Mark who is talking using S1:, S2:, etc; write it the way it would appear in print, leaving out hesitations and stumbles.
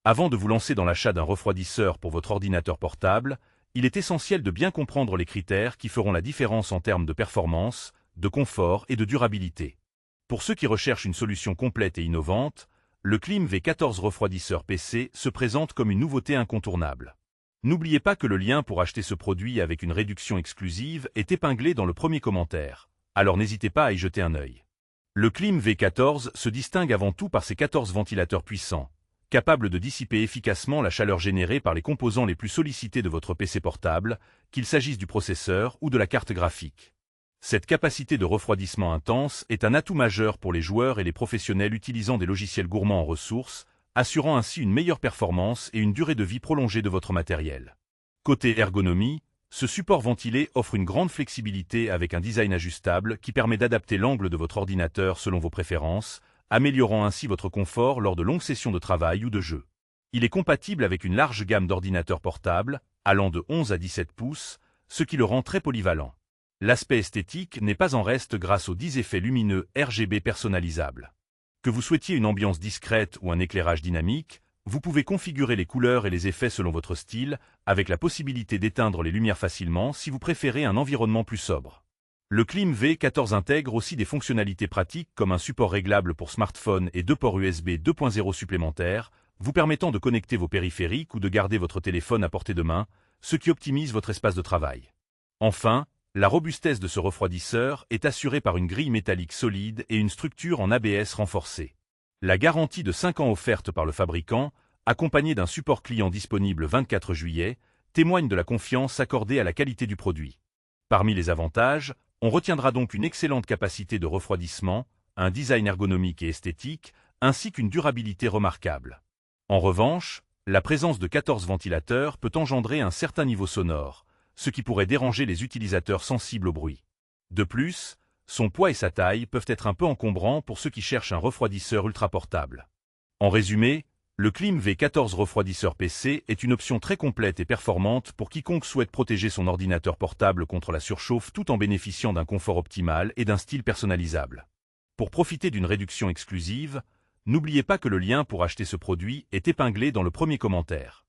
S1: Avant de vous lancer dans l'achat d'un refroidisseur pour votre ordinateur portable, il est essentiel de bien comprendre les critères qui feront la différence en termes de performance, de confort et de durabilité. Pour ceux qui recherchent une solution complète et innovante, le Klim V14 refroidisseur PC se présente comme une nouveauté incontournable. N'oubliez pas que le lien pour acheter ce produit avec une réduction exclusive est épinglé dans le premier commentaire, alors n'hésitez pas à y jeter un œil. Le Klim V14 se distingue avant tout par ses 14 ventilateurs puissants, capables de dissiper efficacement la chaleur générée par les composants les plus sollicités de votre PC portable, qu'il s'agisse du processeur ou de la carte graphique. Cette capacité de refroidissement intense est un atout majeur pour les joueurs et les professionnels utilisant des logiciels gourmands en ressources, assurant ainsi une meilleure performance et une durée de vie prolongée de votre matériel. Côté ergonomie, ce support ventilé offre une grande flexibilité avec un design ajustable qui permet d'adapter l'angle de votre ordinateur selon vos préférences, améliorant ainsi votre confort lors de longues sessions de travail ou de jeu. Il est compatible avec une large gamme d'ordinateurs portables, allant de 11 à 17 pouces, ce qui le rend très polyvalent. L'aspect esthétique n'est pas en reste grâce aux 10 effets lumineux RGB personnalisables. Que vous souhaitiez une ambiance discrète ou un éclairage dynamique, vous pouvez configurer les couleurs et les effets selon votre style, avec la possibilité d'éteindre les lumières facilement si vous préférez un environnement plus sobre. Le Klim V14 intègre aussi des fonctionnalités pratiques comme un support réglable pour smartphone et 2 ports USB 2.0 supplémentaires, vous permettant de connecter vos périphériques ou de garder votre téléphone à portée de main, ce qui optimise votre espace de travail. Enfin, la robustesse de ce refroidisseur est assurée par une grille métallique solide et une structure en ABS renforcée. La garantie de 5 ans offerte par le fabricant, accompagnée d'un support client disponible 24 juillet, témoigne de la confiance accordée à la qualité du produit. Parmi les avantages, on retiendra donc une excellente capacité de refroidissement, un design ergonomique et esthétique, ainsi qu'une durabilité remarquable. En revanche, la présence de 14 ventilateurs peut engendrer un certain niveau sonore, ce qui pourrait déranger les utilisateurs sensibles au bruit. De plus, son poids et sa taille peuvent être un peu encombrants pour ceux qui cherchent un refroidisseur ultra portable. En résumé, le Klim V14 refroidisseur PC est une option très complète et performante pour quiconque souhaite protéger son ordinateur portable contre la surchauffe tout en bénéficiant d'un confort optimal et d'un style personnalisable. Pour profiter d'une réduction exclusive, n'oubliez pas que le lien pour acheter ce produit est épinglé dans le premier commentaire.